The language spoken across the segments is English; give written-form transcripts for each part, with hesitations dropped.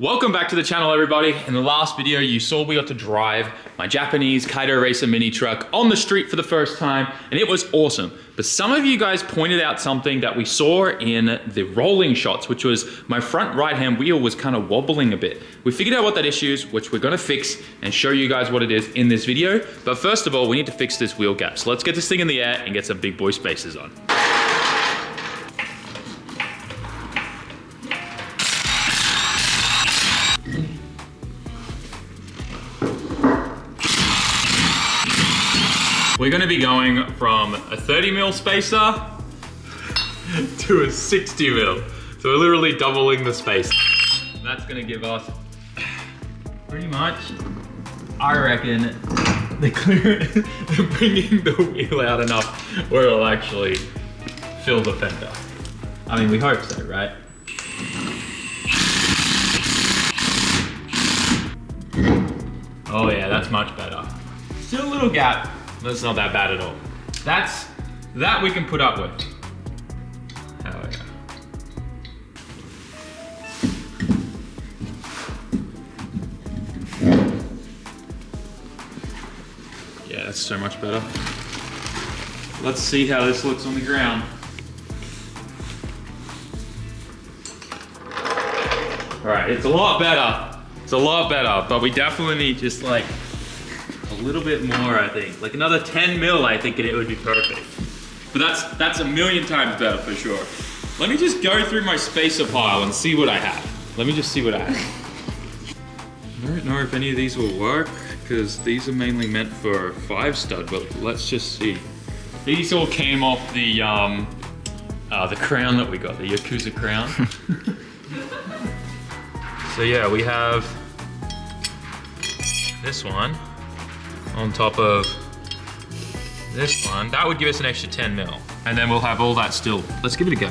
Welcome back to the channel, everybody. In the last video, you saw we got to drive my Japanese Kaido Racer mini truck on the street for the first time, and it was awesome. But some of you guys pointed out something that we saw in the rolling shots, which was my front right-hand wheel was kind of wobbling a bit. We figured out what that issue is, which we're gonna fix and show you guys what it is in this video. But first of all, we need to fix this wheel gap. So let's get this thing in the air and get some big boy spacers on. We're gonna be going from a 30mm spacer to a 60mm. So we're literally doubling the space. And that's gonna give us pretty much, I reckon, the clearance, bringing the wheel out enough where it'll actually fill the fender. I mean, we hope so, right? Oh yeah, that's much better. Still a little gap. That's not that bad at all. That we can put up with. Hell yeah. Yeah, that's so much better. Let's see how this looks on the ground. All right, it's a lot better. It's a lot better, but we definitely need just like a little bit more, I think. Like another 10mm, I think it would be perfect. But that's a million times better for sure. Let me just go through my spacer pile and see what I have. Let me just see what I have. I don't know if any of these will work because these are mainly meant for 5-stud, but let's just see. These all came off the crown that we got, the Yakuza crown. So yeah, we have this one on top of this one. That would give us an extra 10mm. And then we'll have all that still. Let's give it a go.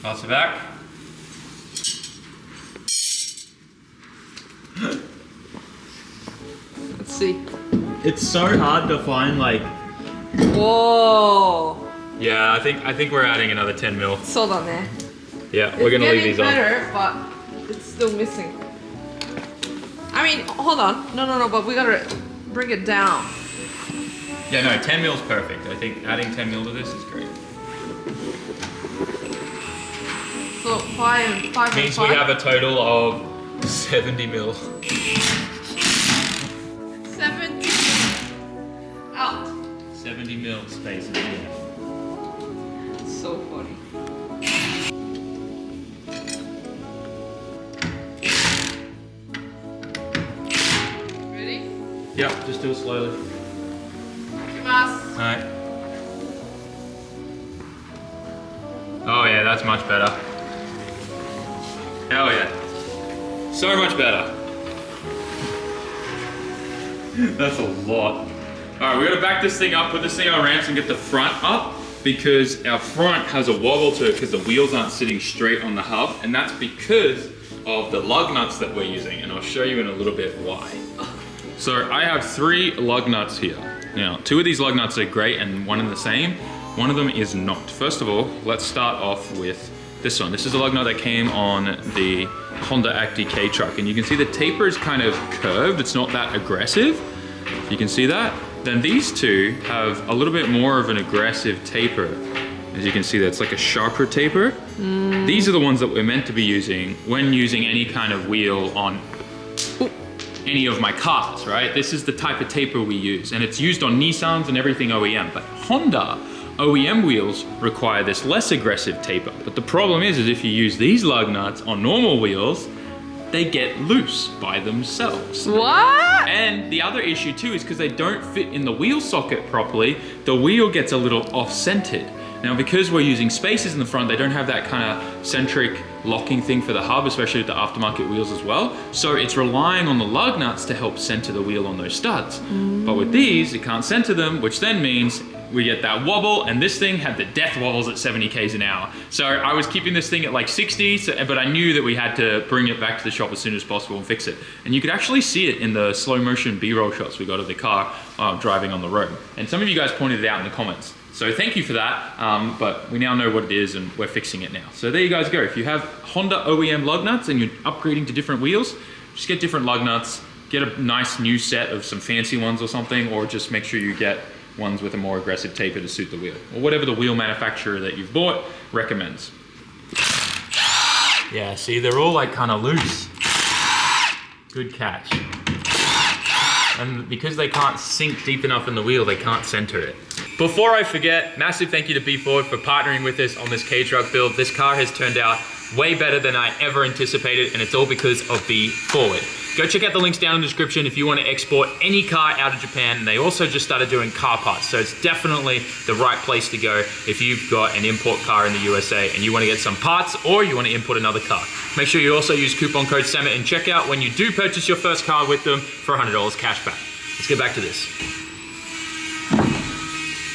Pass it back. Let's see. It's so hard to find like... Whoa. Yeah, I think we're adding another 10mm. そうだね. Yeah, we're gonna leave these on. It's getting better, but it's still missing. I mean, hold on. No, but we gotta bring it down. Yeah, no, 10mm is perfect. I think adding 10mm to this is great. So 5 Means we have a total of 70mm. 70 out. 70mm space in here. So funny. Ready? Yep, just do it slowly. いきます. Alright. Oh yeah, that's much better. Hell yeah. So much better. That's a lot. Alright, we gotta back this thing up, put this thing on ramps and get the front up because our front has a wobble to it because the wheels aren't sitting straight on the hub, and that's because of the lug nuts that we're using, and I'll show you in a little bit why. So I have 3 lug nuts here. Now, 2 of these lug nuts are great and one and the same. One of them is not. First of all, let's start off with this one. This is a lug nut that came on the Honda Acti K truck, and you can see the taper is kind of curved. It's not that aggressive. You can see that. Then these 2 have a little bit more of an aggressive taper. As you can see, that's like a sharper taper. These are the ones that we're meant to be using when using any kind of wheel on any of my cars, right? This is the type of taper we use, and it's used on Nissans and everything OEM, but Honda OEM wheels require this less aggressive taper. But the problem is if you use these lug nuts on normal wheels, they get loose by themselves. What? And the other issue too is because they don't fit in the wheel socket properly, the wheel gets a little off-centered. Now, because we're using spacers in the front, they don't have that kind of centric locking thing for the hub, especially with the aftermarket wheels as well. So it's relying on the lug nuts to help center the wheel on those studs. But with these, it can't center them, which then means we get that wobble, and this thing had the death wobbles at 70 k's an hour. So I was keeping this thing at like 60, but I knew that we had to bring it back to the shop as soon as possible and fix it. And you could actually see it in the slow motion B-roll shots we got of the car driving on the road. And some of you guys pointed it out in the comments. So thank you for that, but we now know what it is and we're fixing it now. So there you guys go. If you have Honda OEM lug nuts and you're upgrading to different wheels, just get different lug nuts, get a nice new set of some fancy ones or something, or just make sure you get ones with a more aggressive taper to suit the wheel, or whatever the wheel manufacturer that you've bought recommends. Yeah, see, they're all like kind of loose. Good catch. And because they can't sink deep enough in the wheel, they can't center it. Before I forget, massive thank you to B Ford for partnering with us on this K-Truck build. This car has turned out way better than I ever anticipated, and it's all because of B Ford. Go check out the links down in the description if you want to export any car out of Japan. And they also just started doing car parts, so it's definitely the right place to go if you've got an import car in the USA and you want to get some parts or you want to import another car. Make sure you also use coupon code SAMMIT in checkout when you do purchase your first car with them for $100 cash back. Let's get back to this.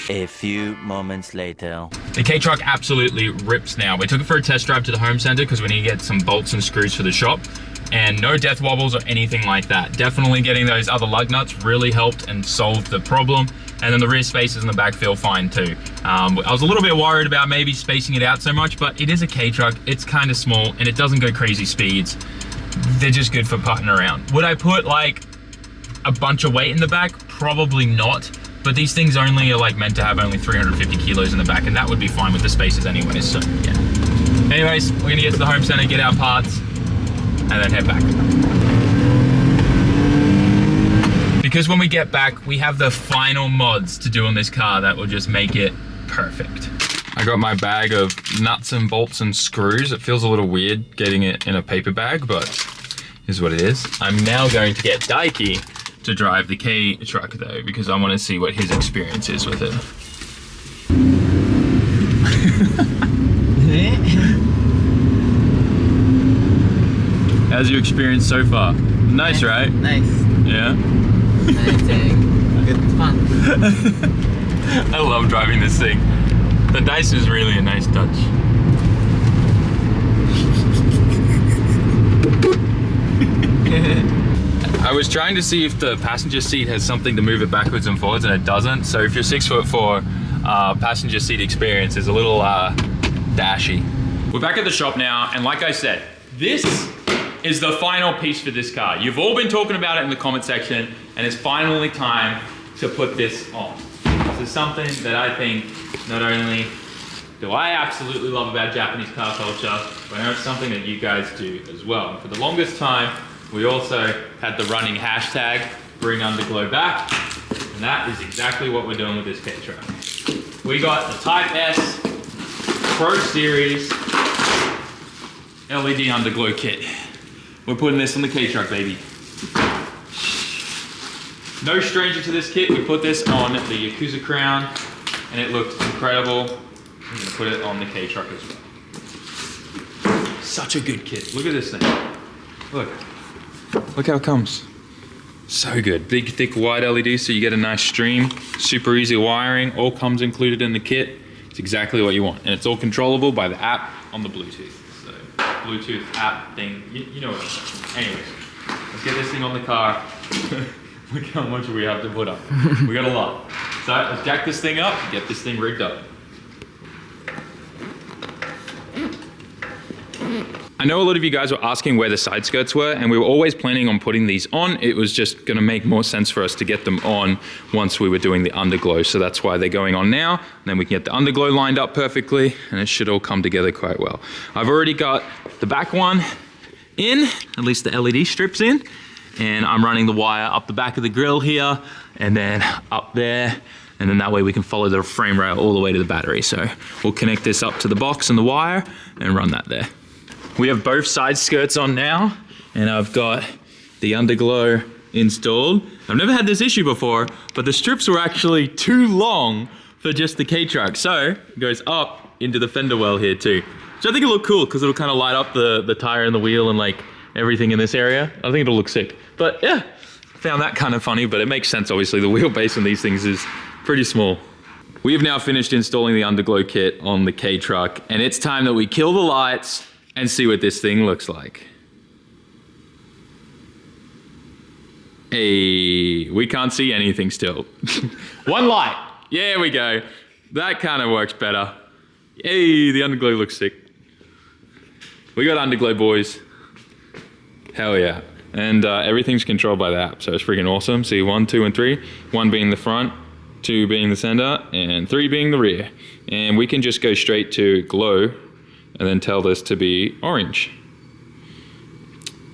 A few moments later. The K-Truck absolutely rips now. We took it for a test drive to the home center because we need to get some bolts and screws for the shop, and no death wobbles or anything like that. Definitely getting those other lug nuts really helped and solved the problem. And then the rear spaces in the back feel fine too. I was a little bit worried about maybe spacing it out so much, but it is a K-Truck, it's kind of small, and it doesn't go crazy speeds. They're just good for putting around. Would I put like a bunch of weight in the back? Probably not. But these things only are like meant to have only 350 kilos in the back, and that would be fine with the spaces anyways, so yeah. Anyways, we're gonna get to the home center, get our parts, and then head back. Because when we get back, we have the final mods to do on this car that will just make it perfect. I got my bag of nuts and bolts and screws. It feels a little weird getting it in a paper bag, but here's what it is. I'm now going to get Daiki to drive the K-Truck though, because I want to see what his experience is with it. How's your experience so far? Nice, right? Nice. Yeah? Nice. Good fun. I love driving this thing. The dice is really a nice touch. I was trying to see if the passenger seat has something to move it backwards and forwards, and it doesn't. So if you're 6'4", passenger seat experience is a little dashy. We're back at the shop now, and like I said, this is the final piece for this car. You've all been talking about it in the comment section, and it's finally time to put this on. This is something that I think not only do I absolutely love about Japanese car culture, but I know it's something that you guys do as well. And for the longest time, we also had the running hashtag, bring Underglow back, and that is exactly what we're doing with this K-Truck. We got the Type S Pro Series LED Underglow kit. We're putting this on the K-Truck, baby. No stranger to this kit, we put this on the Yakuza Crown, and it looked incredible. I'm gonna put it on the K-Truck as well. Such a good kit. Look at this thing. Look how it comes. So good. Big, thick, wide LED, so you get a nice stream. Super easy wiring. All comes included in the kit. It's exactly what you want. And it's all controllable by the app on the Bluetooth. So, Bluetooth app thing, you know what I'm saying. Anyways, let's get this thing on the car. Look how much we have to put up. We got a lot. So let's jack this thing up and get this thing rigged up. I know a lot of you guys were asking where the side skirts were, and we were always planning on putting these on. It was just gonna make more sense for us to get them on once we were doing the underglow. So that's why they're going on now. And then we can get the underglow lined up perfectly, and it should all come together quite well. I've already got the back one in, at least the LED strips in, and I'm running the wire up the back of the grill here, and then up there, and then that way we can follow the frame rail all the way to the battery. So we'll connect this up to the box and the wire and run that there. We have both side skirts on now, and I've got the underglow installed. I've never had this issue before, but the strips were actually too long for just the K-Truck. So it goes up into the fender well here too. So I think it'll look cool because it'll kind of light up the tire and the wheel and like everything in this area. I think it'll look sick. But yeah, I found that kind of funny, but it makes sense obviously. The wheelbase on these things is pretty small. We have now finished installing the Underglow kit on the K truck, and it's time that we kill the lights and see what this thing looks like. Hey, we can't see anything still. One light. Yeah, we go. That kind of works better. Hey, the Underglow looks sick. We got Underglow, boys. Hell yeah. And everything's controlled by the app, so it's freaking awesome. See, 1, 2, and 3. 1 being the front, 2 being the center, and 3 being the rear. And we can just go straight to glow and then tell this to be orange.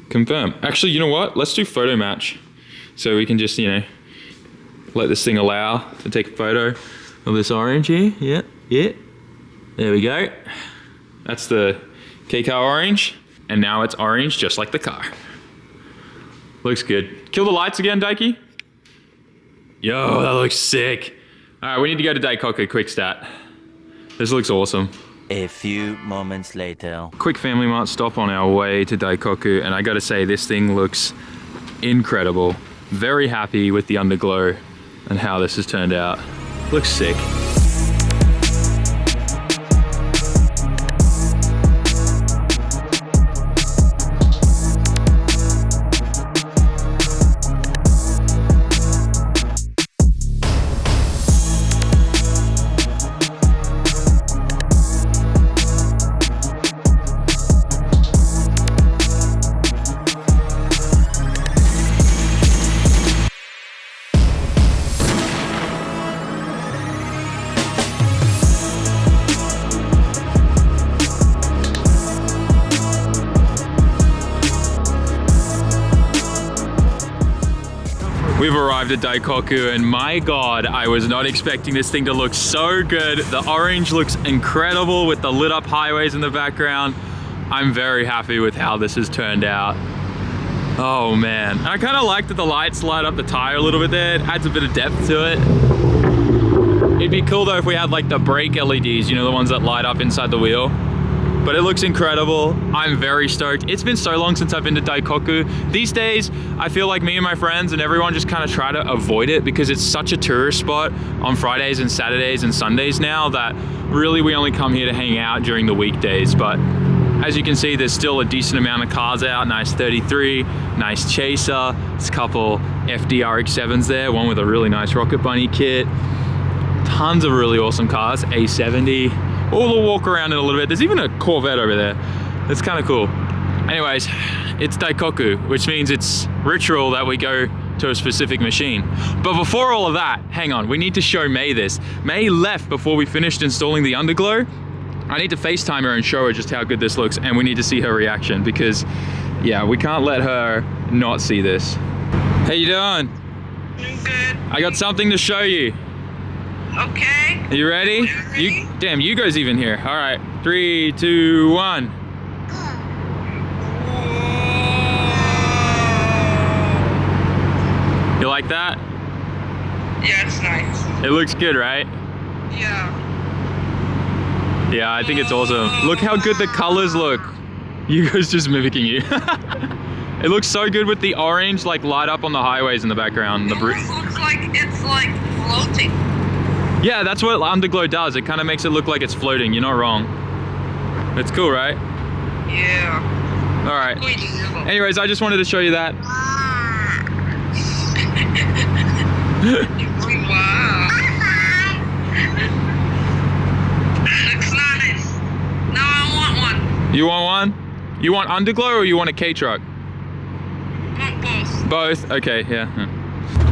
Confirm. Actually, you know what? Let's do photo match. So we can just, you know, let this thing allow to take a photo of this orange here. Yeah, yeah. There we go. That's the K car orange. And now it's orange just like the car. Looks good. Kill the lights again, Daiki. Yo, that looks sick. All right, we need to go to Daikoku quick stat. This looks awesome. A few moments later. Quick Family Mart stop on our way to Daikoku, and I gotta say, this thing looks incredible. Very happy with the Underglow and how this has turned out. Looks sick. We've arrived at Daikoku, and my God, I was not expecting this thing to look so good. The orange looks incredible with the lit up highways in the background. I'm very happy with how this has turned out. Oh man. I kind of like that the lights light up the tire a little bit there. It adds a bit of depth to it. It'd be cool though if we had like the brake LEDs, you know, the ones that light up inside the wheel. But it looks incredible. I'm very stoked. It's been so long since I've been to Daikoku. These days, I feel like me and my friends and everyone just kind of try to avoid it because it's such a tourist spot on Fridays and Saturdays and Sundays now that really we only come here to hang out during the weekdays. But as you can see, there's still a decent amount of cars out. Nice 33, nice Chaser. There's a couple FDRX7s there, one with a really nice Rocket Bunny kit. Tons of really awesome cars, A70. We'll walk around in a little bit. There's even a Corvette over there. It's kind of cool. Anyways, it's Daikoku, which means it's ritual that we go to a specific machine. But before all of that, hang on, we need to show May this. May left before we finished installing the Underglow. I need to FaceTime her and show her just how good this looks, and we need to see her reaction because, yeah, we can't let her not see this. How you doing? I'm good. I got something to show you. Okay. Are you ready? Damn, Hugo's even here. All right, 3, 2, 1. You like that? Yeah, it's nice. It looks good, right? Yeah. Yeah, I think it's awesome. Look how good the colors look. Hugo's just mimicking you. It looks so good with the orange like light up on the highways in the background. It almost looks like it's like floating. Yeah, that's what Underglow does. It kind of makes it look like it's floating. You're not wrong. It's cool, right? Yeah. All right. Anyways, I just wanted to show you that. Wow. Looks nice. Now I want one. You want one? You want Underglow or you want a K truck? Want both. Both? Okay, yeah.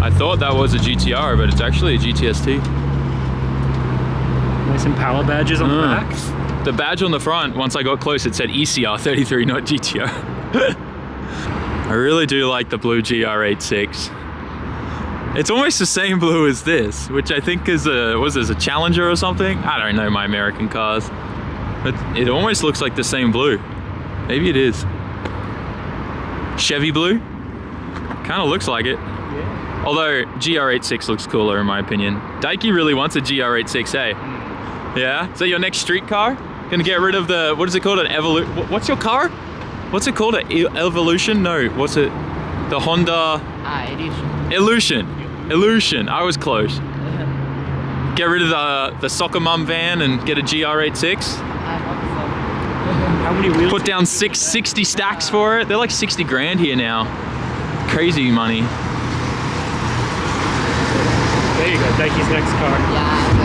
I thought that was a GTR, but it's actually a GTST. Nice and power badges on the back. The badge on the front, once I got close, it said ECR 33, not GTR. I really do like the blue GR86. It's almost the same blue as this, which I think is a Challenger or something? I don't know my American cars. But it almost looks like the same blue. Maybe it is. Chevy blue? Kind of looks like it. Yeah. Although GR86 looks cooler in my opinion. Daiki really wants a GR86, eh? Yeah? So your next street car? Gonna get rid of the, what is it called, an Evolution? What's your car? What's it called, an Evolution? No, what's it? The Honda? Illusion. Illusion. Illusion, I was close. Get rid of the soccer mum van and get a GR86. How many wheels? Put down 60 stacks for it. They're like 60 grand here now. Crazy money. There you go, Daikie's next car.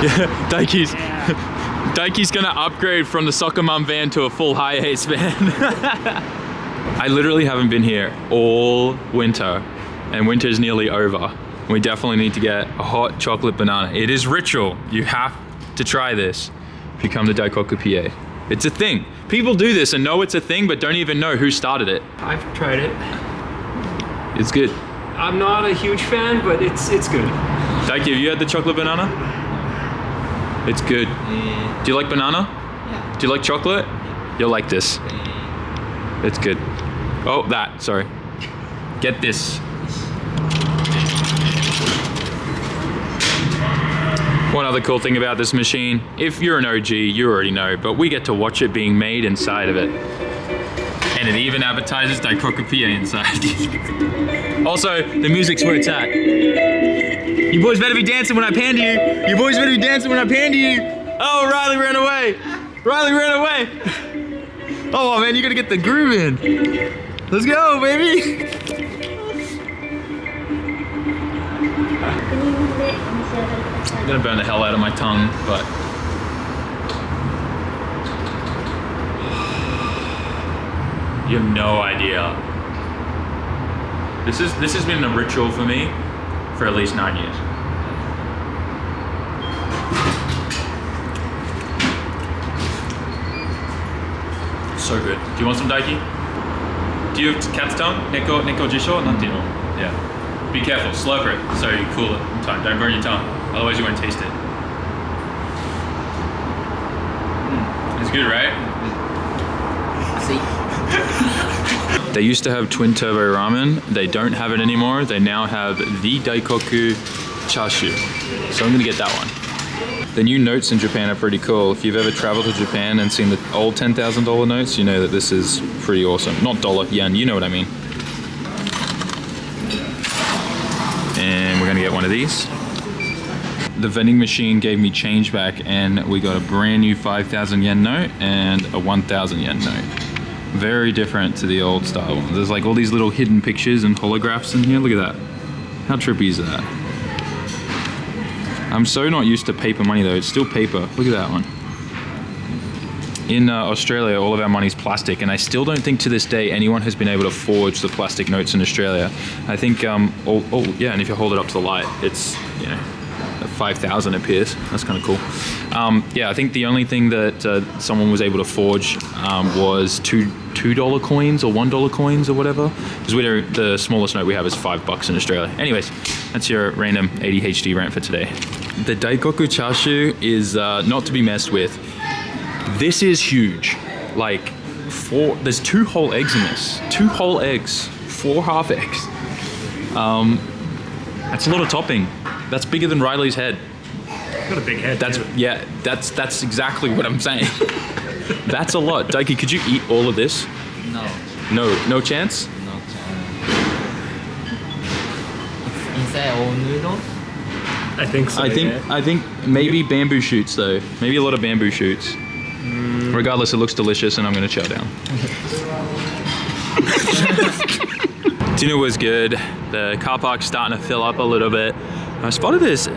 Yeah, Daikie's. Yeah. Daikie's gonna upgrade from the soccer mum van to a full high ace van. I literally haven't been here all winter, and winter's nearly over. We definitely need to get a hot chocolate banana. It is ritual. You have to try this if you come to Daikoku PA. It's a thing. People do this and know it's a thing, but don't even know who started it. I've tried it. It's good. I'm not a huge fan, but it's good. Daikie, have you had the chocolate banana? It's good. Do you like banana? Yeah. Do you like chocolate? You'll like this. It's good. Oh, that, sorry. Get this. One other cool thing about this machine, if you're an OG, you already know, but we get to watch it being made inside of it. And it even advertises Daikoku PA inside. Also, the music's where it's at. You boys better be dancing when I pan to you. You boys better be dancing when I pan to you. Oh, Riley ran away. Riley ran away. Oh man, you gotta get the groove in. Let's go, baby. I'm gonna burn the hell out of my tongue, but you have no idea. This has been a ritual for me for at least 9 years. So good. Do you want some Daikie? Do you have cat's tongue? Neko jisho? Nantino? Yeah. Be careful, slurp it so you cool it in time. Don't burn your tongue, otherwise you won't taste it. It's good, right? See? They used to have twin turbo ramen. They don't have it anymore. They now have the Daikoku chashu. So I'm gonna get that one. The new notes in Japan are pretty cool. If you've ever traveled to Japan and seen the old $10,000 notes, you know that this is pretty awesome. Not dollar, yen, you know what I mean. And we're gonna get one of these. The vending machine gave me change back and we got a brand new 5,000 yen note and a 1,000 yen note. Very different to the old style one. There's like all these little hidden pictures and holographs in here. Look at that. How trippy is that? I'm so not used to paper money though. It's still paper. Look at that one. In Australia, all of our money's plastic, and I still don't think to this day anyone has been able to forge the plastic notes in Australia. I think, yeah, and if you hold it up to the light, it's, you know, 5,000 appears. That's kind of cool. Yeah, I think the only thing that someone was able to forge was $2 coins or $1 coins or whatever. Because the smallest note we have is $5 in Australia. Anyways, that's your random ADHD rant for today. The Daikoku chashu is not to be messed with. This is huge. Like, there's 2 whole eggs in this. 2 whole eggs, 4 half eggs. That's a lot of topping. That's bigger than Riley's head. Got a big head. Yeah, that's exactly what I'm saying. That's a lot. Daikie, could you eat all of this? No. No chance? No chance. It's inside all noodle? I think so. I think maybe bamboo shoots though. Maybe a lot of bamboo shoots. Regardless, it looks delicious and I'm gonna chow down. Dinner was good. The car park's starting to fill up a little bit. I spotted this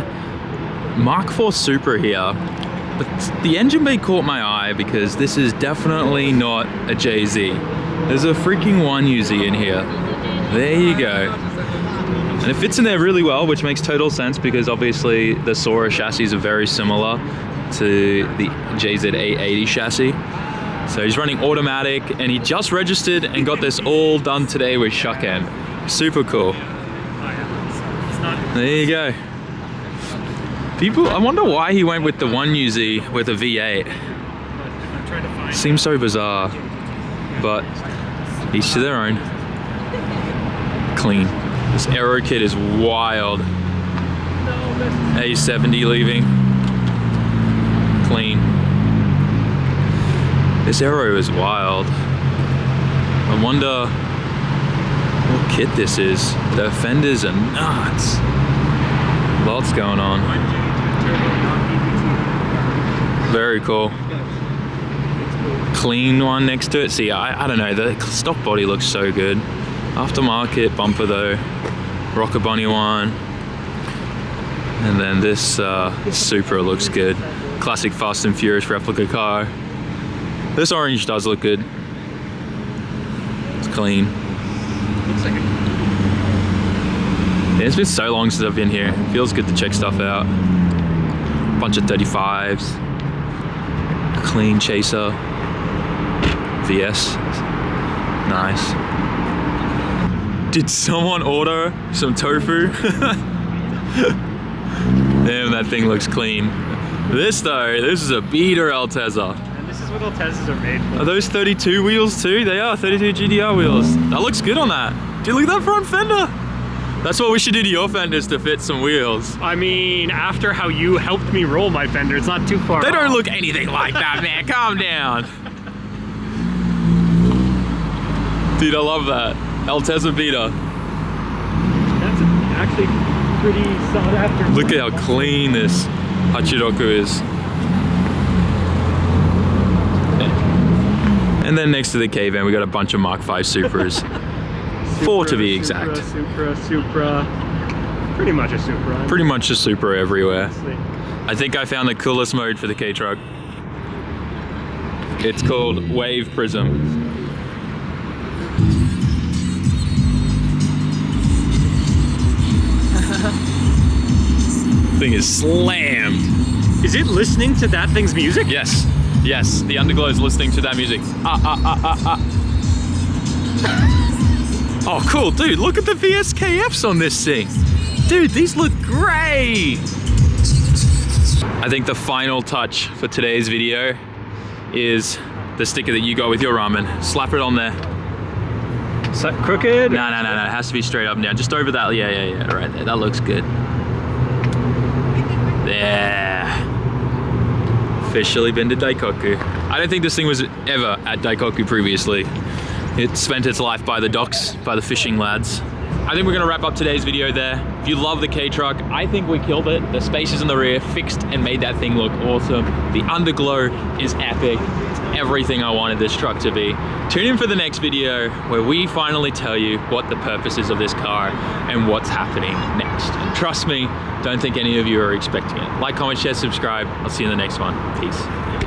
Mark IV Supra here, but the engine bay caught my eye because this is definitely not a JZ. There's a freaking 1UZ in here. There you go. And it fits in there really well, which makes total sense because obviously the Sora chassis are very similar to the JZ880 chassis. So he's running automatic and he just registered and got this all done today with Shuken. Super cool. There you go. I wonder why he went with the 1UZ with a V8. Seems so bizarre, but each to their own. Clean. This aero kit is wild. A70 leaving. Clean. This aero is wild. I wonder what kit this is. The fenders are nuts. Lots going on. Very cool. Clean one next to it. See, I don't know, the stock body looks so good. Aftermarket bumper though. Rocker Bunny one. And then this Supra looks good. Classic Fast and Furious replica car. This orange does look good. It's clean. Looks like Yeah, it's been so long since I've been here. It feels good to check stuff out. Bunch of 35s. Clean chaser. VS. Nice. Did someone order some tofu? Damn, that thing looks clean. This though, this is a beater Altezza. And this is what Altezzas are made for. Are those 32 wheels too? They are 32 GDR wheels. That looks good on that. Dude, look at that front fender. That's what we should do to your fenders to fit some wheels. I mean, after how you helped me roll my fender, it's not too far They don't off. look anything like that, man. Calm down. Dude, I love that. Altezza beater. That's actually pretty sought after. Look at how clean this Hachiroku is. And then next to the K-Van, we got a bunch of Mark V Supras. 4 to be exact. Supra. Pretty much a Supra. Pretty much a Supra everywhere. Honestly. I think I found the coolest mode for the K-Truck. It's called Wave Prism. Thing is slammed. Is it listening to that thing's music? Yes, yes, the Underglow is listening to that music. Oh, cool, dude, look at the VSKFs on this thing. Dude, these look great. I think the final touch for today's video is the sticker that you got with your ramen. Slap it on there. Is that crooked? No, it has to be straight up and down. Just over that, yeah, right there. That looks good. There. Officially been to Daikoku. I don't think this thing was ever at Daikoku previously. It spent its life by the docks, by the fishing lads. I think we're gonna wrap up today's video there. If you love the K-Truck, I think we killed it. The spaces in the rear fixed and made that thing look awesome. The Underglow is epic. It's everything I wanted this truck to be. Tune in for the next video where we finally tell you what the purpose is of this car and what's happening next. And trust me, don't think any of you are expecting it. Like, comment, share, subscribe. I'll see you in the next one. Peace.